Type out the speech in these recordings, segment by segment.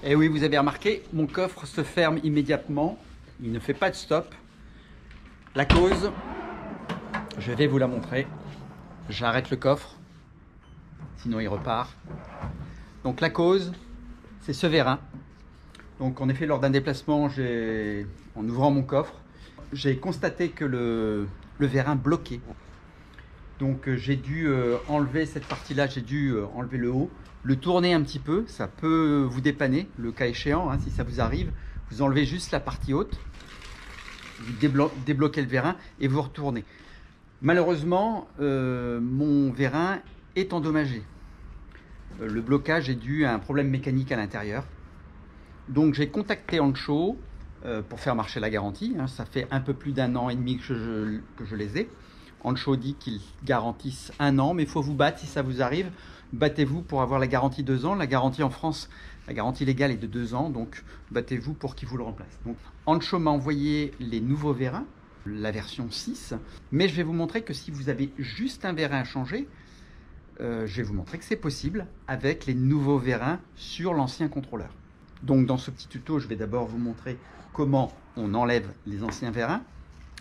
Et oui, vous avez remarqué, mon coffre se ferme immédiatement. Il ne fait pas de stop. La cause, je vais vous la montrer. J'arrête le coffre, sinon il repart. Donc la cause, c'est ce vérin. Donc en effet, lors d'un déplacement, en ouvrant mon coffre, j'ai constaté que le vérin bloquait. Donc j'ai dû enlever cette partie-là, j'ai dû enlever le haut, le tourner un petit peu, ça peut vous dépanner, le cas échéant, hein, si ça vous arrive. Vous enlevez juste la partie haute, vous débloquez le vérin et vous retournez. Malheureusement, mon vérin est endommagé. Le blocage est dû à un problème mécanique à l'intérieur. Donc j'ai contacté Ancho pour faire marcher la garantie. Hein. Ça fait un peu plus d'1 an et demi que je les ai. Ancho dit qu'ils garantissent 1 an, mais il faut vous battre si ça vous arrive. Battez-vous pour avoir la garantie 2 ans. La garantie en France, la garantie légale est de 2 ans, donc battez-vous pour qu'ils vous le remplacent. Donc, Ancho m'a envoyé les nouveaux vérins, la version 6, mais je vais vous montrer que si vous avez juste un vérin à changer, je vais vous montrer que c'est possible avec les nouveaux vérins sur l'ancien contrôleur. Donc dans ce petit tuto, je vais d'abord vous montrer comment on enlève les anciens vérins.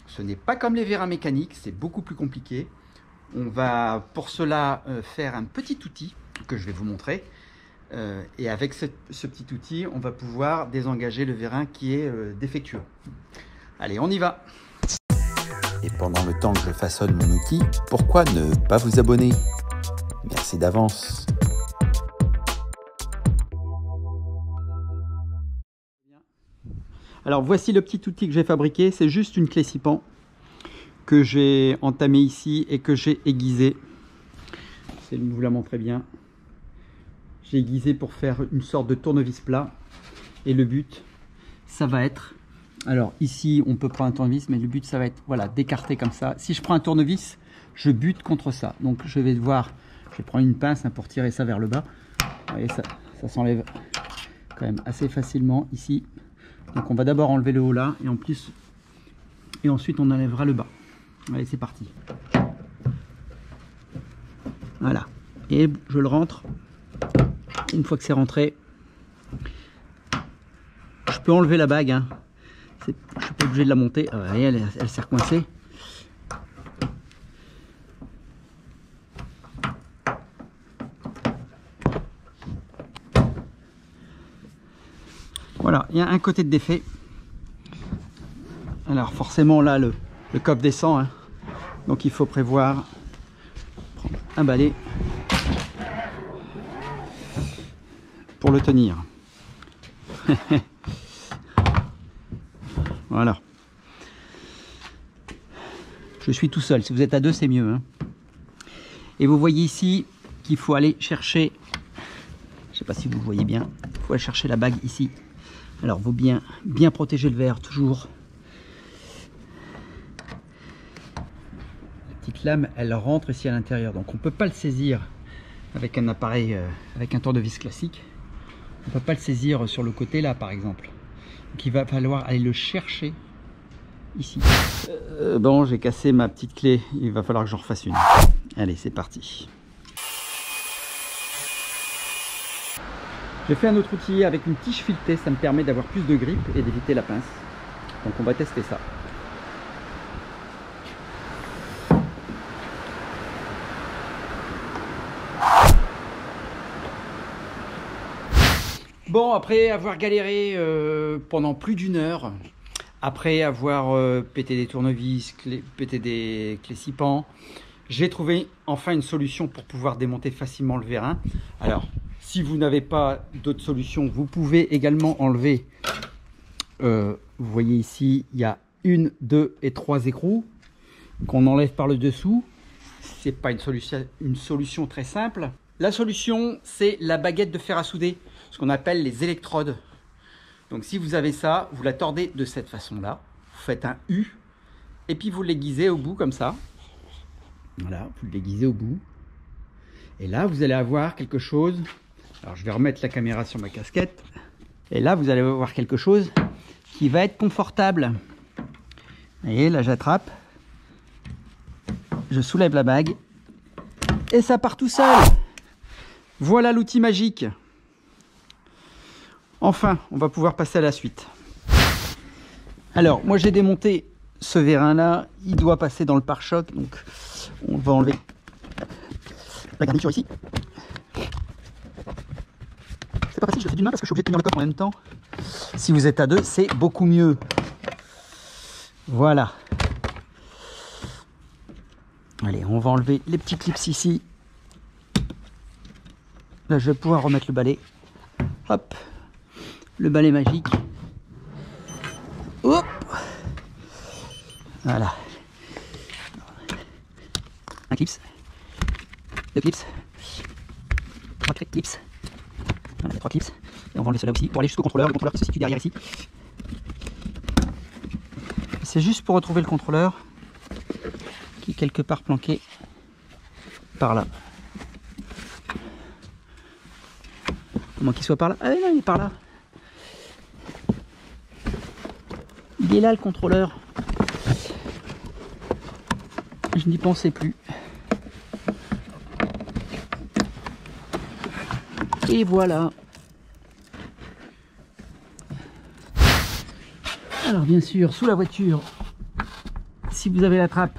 Ce n'est pas comme les vérins mécaniques, c'est beaucoup plus compliqué. On va pour cela faire un petit outil que je vais vous montrer. Et avec ce petit outil, on va pouvoir désengager le vérin qui est défectueux. Allez, on y va! Et pendant le temps que je façonne mon outil, pourquoi ne pas vous abonner? Merci d'avance. Alors voici le petit outil que j'ai fabriqué, c'est juste une clé 6 pans que j'ai entamée ici et que j'ai aiguisée. Je vous la montrer bien. J'ai aiguisé pour faire une sorte de tournevis plat et le but, ça va être, alors ici on peut prendre un tournevis, mais le but ça va être, voilà, d'écarter comme ça. Si je prends un tournevis, je bute contre ça. Donc je vais devoir, je vais prendre une pince pour tirer ça vers le bas. Vous voyez, ça s'enlève quand même assez facilement ici. Donc on va d'abord enlever le haut là et ensuite on enlèvera le bas. Allez, c'est parti. Voilà. Et je le rentre. Une fois que c'est rentré, je peux enlever la bague. Hein. Je ne suis pas obligé de la monter. Ah, voyez, elle s'est recoincée. Voilà, il y a un côté de défait. Alors forcément là le coffre descend, hein. Donc il faut prévoir prendre un balai pour le tenir. Voilà. Je suis tout seul, si vous êtes à deux c'est mieux, hein. Et vous voyez ici qu'il faut aller chercher, je ne sais pas si vous voyez bien, il faut aller chercher la bague ici. Alors, il faut bien protéger le verre, toujours. La petite lame, elle rentre ici à l'intérieur. Donc, on ne peut pas le saisir avec un appareil, avec un tournevis classique. On ne peut pas le saisir sur le côté, là, par exemple. Donc, il va falloir aller le chercher ici. Bon, j'ai cassé ma petite clé. Il va falloir que j'en refasse une. Allez, c'est parti. J'ai fait un autre outil avec une tige filetée, ça me permet d'avoir plus de grippe et d'éviter la pince. Donc on va tester ça. Bon, après avoir galéré pendant plus d'1 heure, après avoir pété des tournevis, pété des clés 6 pans, j'ai trouvé enfin une solution pour pouvoir démonter facilement le vérin. Alors, si vous n'avez pas d'autre solution, vous pouvez également enlever, vous voyez ici, il y a 1, 2 et 3 écrous qu'on enlève par le dessous. C'est pas une solution très simple. La solution, c'est la baguette de fer à souder, ce qu'on appelle les électrodes. Donc si vous avez ça, vous la tordez de cette façon-là. Vous faites un U et puis vous l'aiguisez au bout comme ça. Voilà, vous l'aiguisez au bout. Et là, vous allez avoir quelque chose. Alors, je vais remettre la caméra sur ma casquette. Et là, vous allez avoir quelque chose qui va être confortable. Vous voyez, là, j'attrape. Je soulève la bague. Et ça part tout seul. Voilà l'outil magique. Enfin, on va pouvoir passer à la suite. Alors, moi j'ai démonté ce vérin là, il doit passer dans le pare-choc, donc on va enlever la garniture ici. C'est pas facile, je le fais d'une main parce que je suis obligé de tenir le coffre en même temps. Si vous êtes à deux, c'est beaucoup mieux. Voilà. Allez, on va enlever les petits clips ici. Là, je vais pouvoir remettre le balai. Hop, le balai magique. Hop. Voilà. Un clips. Deux clips. Trois clips. Voilà, 3 clips. Et on va enlever cela aussi pour aller jusqu'au contrôleur. Le contrôleur qui se situe derrière ici. C'est juste pour retrouver le contrôleur qui est quelque part planqué par là. À moins qu'il soit par là. Ah non, il est par là. Il est là le contrôleur. Je n'y pensais plus. Et voilà. Alors bien sûr, sous la voiture, si vous avez la trappe,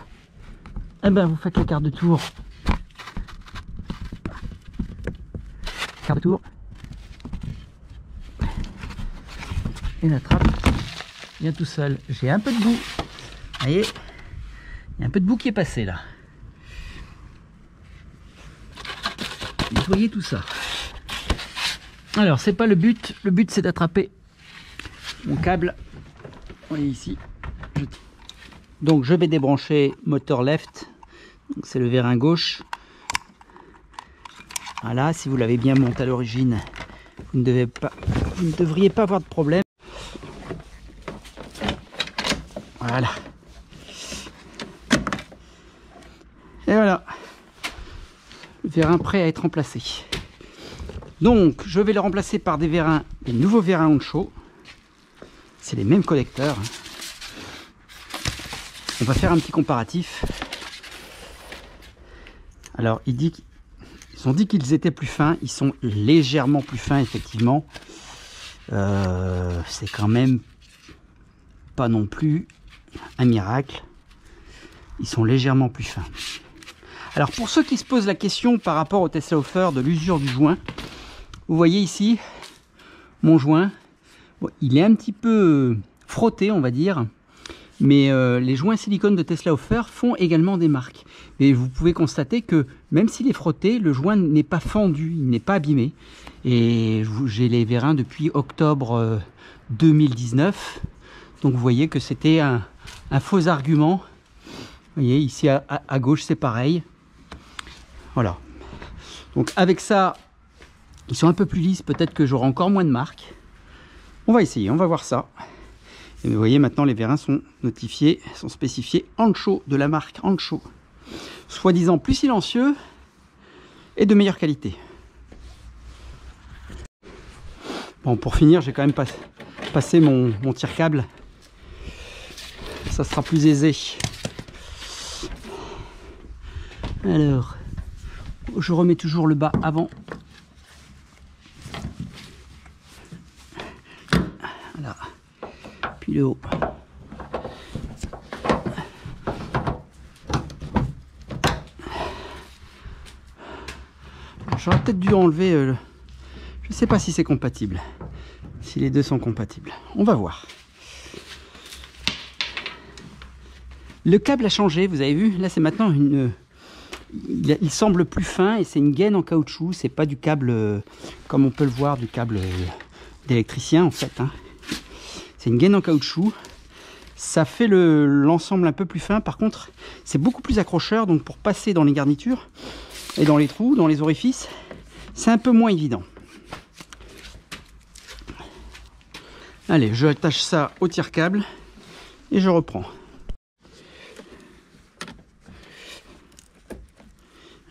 eh ben vous faites le quart de tour. Quart de tour. Et la trappe vient tout seul. J'ai un peu de boue. Vous voyez, il y a un peu de boue qui est passé là. Nettoyez tout ça. Alors c'est pas le but c'est d'attraper mon câble. On est ici. Donc je vais débrancher moteur left. C'est le vérin gauche. Voilà, si vous l'avez bien monté à l'origine, vous ne devriez pas avoir de problème. Voilà. Et voilà. Le vérin prêt à être remplacé. Donc je vais le remplacer par des nouveaux vérins Honcho. C'est les mêmes collecteurs. On va faire un petit comparatif. Alors, ils ont dit qu'ils étaient plus fins. Ils sont légèrement plus fins, effectivement. C'est quand même pas non plus un miracle. Ils sont légèrement plus fins. Alors, pour ceux qui se posent la question par rapport au Tesla Offer de l'usure du joint, vous voyez ici mon joint. Bon, il est un petit peu frotté, on va dire, mais les joints silicone de Tesla Offer font également des marques. Et vous pouvez constater que même s'il est frotté, le joint n'est pas fendu, il n'est pas abîmé. Et j'ai les vérins depuis octobre 2019. Donc vous voyez que c'était un faux argument. Vous voyez, ici à gauche, c'est pareil. Voilà. Donc avec ça, ils sont un peu plus lisses. Peut-être que j'aurai encore moins de marques. On va essayer, on va voir ça. Et vous voyez maintenant les vérins sont notifiés, sont spécifiés Honcho, de la marque Honcho. Soi-disant plus silencieux et de meilleure qualité. Bon, pour finir, j'ai quand même passé mon tire-câble. Ça sera plus aisé. Alors, je remets toujours le bas avant. Voilà. Puis le haut. J'aurais peut-être dû enlever je ne sais pas si c'est compatible, si les deux sont compatibles, on va voir. Le câble a changé, vous avez vu, là c'est maintenant il semble plus fin et c'est une gaine en caoutchouc, c'est pas du câble comme on peut le voir, du câble d'électricien en fait, hein. C'est une gaine en caoutchouc, ça fait l'ensemble un peu plus fin, par contre c'est beaucoup plus accrocheur, donc pour passer dans les garnitures et dans les trous, dans les orifices, c'est un peu moins évident. Allez, je attache ça au tire-câble et je reprends.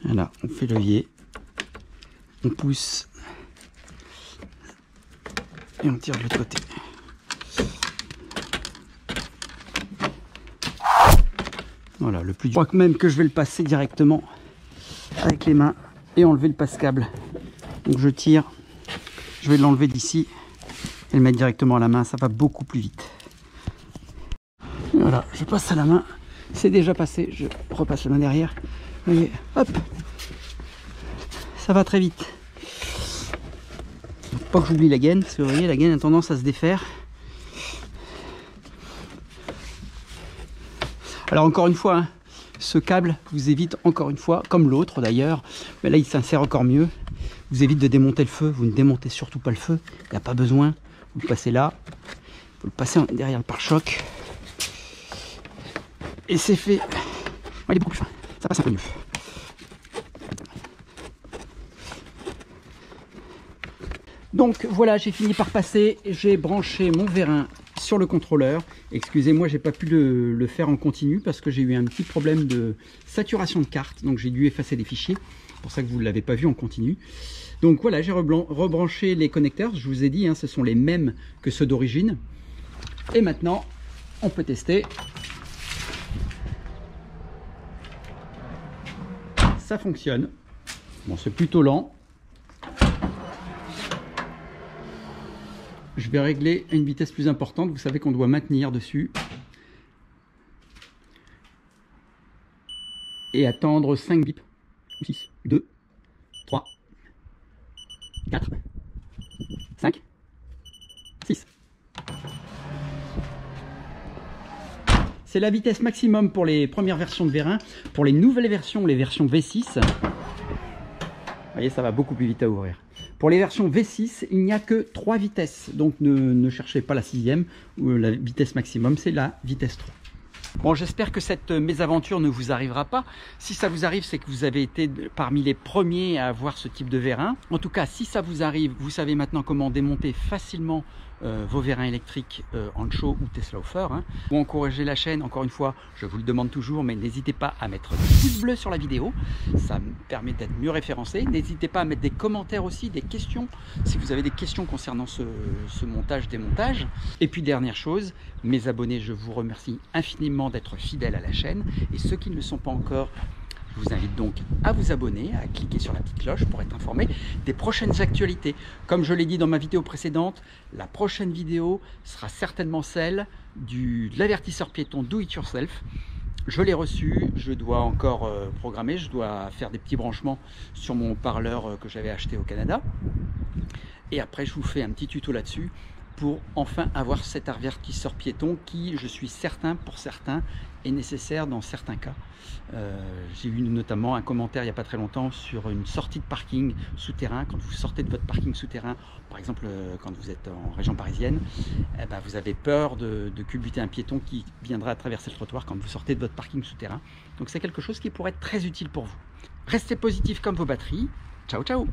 Voilà, on fait levier, on pousse et on tire de l'autre côté. Voilà, le plus dur. Je crois même que je vais le passer directement avec les mains et enlever le passe-câble. Donc je tire, je vais l'enlever d'ici et le mettre directement à la main, ça va beaucoup plus vite. Voilà, je passe à la main, c'est déjà passé, je repasse la main derrière, et hop, ça va très vite. Faut pas que j'oublie la gaine, parce que vous voyez, la gaine a tendance à se défaire. Alors encore une fois, hein, ce câble vous évite encore une fois, comme l'autre d'ailleurs, mais là il s'insère encore mieux, vous évite de démonter le feu, vous ne démontez surtout pas le feu, il n'y a pas besoin, vous le passez là, vous le passez derrière le pare-choc, et c'est fait. Oh, il est beaucoup plus fin, ça passe un peu mieux. Donc voilà, j'ai fini par passer, j'ai branché mon vérin sur le contrôleur. Excusez-moi, j'ai pas pu le faire en continu parce que j'ai eu un petit problème de saturation de carte, donc j'ai dû effacer des fichiers, c'est pour ça que vous ne l'avez pas vu en continu. Donc voilà, j'ai rebranché les connecteurs, je vous ai dit, hein, ce sont les mêmes que ceux d'origine. Et maintenant, on peut tester. Ça fonctionne. Bon, c'est plutôt lent. Je vais régler à une vitesse plus importante. Vous savez qu'on doit maintenir dessus. Et attendre 5 bips. 6, 2, 3, 4, 5, 6. C'est la vitesse maximum pour les premières versions de vérin. Pour les nouvelles versions, les versions V6, vous voyez, ça va beaucoup plus vite à ouvrir. Pour les versions V6, il n'y a que 3 vitesses, donc ne cherchez pas la 6e, ou la vitesse maximum, c'est la vitesse 3. Bon, j'espère que cette mésaventure ne vous arrivera pas. Si ça vous arrive, c'est que vous avez été parmi les premiers à avoir ce type de vérin. En tout cas, si ça vous arrive, vous savez maintenant comment démonter facilement vos vérins électriques Ancho ou Tesla-Hofer. Hein. Pour encourager la chaîne, encore une fois, je vous le demande toujours, mais n'hésitez pas à mettre des pouces bleus sur la vidéo. Ça me permet d'être mieux référencé. N'hésitez pas à mettre des commentaires aussi, des questions, si vous avez des questions concernant ce montage, démontage. Et puis dernière chose, mes abonnés, je vous remercie infiniment d'être fidèles à la chaîne. Et ceux qui ne le sont pas encore, je vous invite donc à vous abonner, à cliquer sur la petite cloche pour être informé des prochaines actualités. Comme je l'ai dit dans ma vidéo précédente, la prochaine vidéo sera certainement celle de l'avertisseur piéton Do It Yourself. Je l'ai reçu, je dois encore programmer, je dois faire des petits branchements sur mon haut-parleur que j'avais acheté au Canada. Et après, je vous fais un petit tuto là-dessus pour enfin avoir cet avertisseur piéton qui, je suis certain, pour certains, est nécessaire dans certains cas. J'ai eu notamment un commentaire il n'y a pas très longtemps sur une sortie de parking souterrain. Quand vous sortez de votre parking souterrain, par exemple quand vous êtes en région parisienne, eh ben, vous avez peur de culbuter un piéton qui viendra traverser le trottoir quand vous sortez de votre parking souterrain. Donc c'est quelque chose qui pourrait être très utile pour vous. Restez positif comme vos batteries. Ciao, ciao!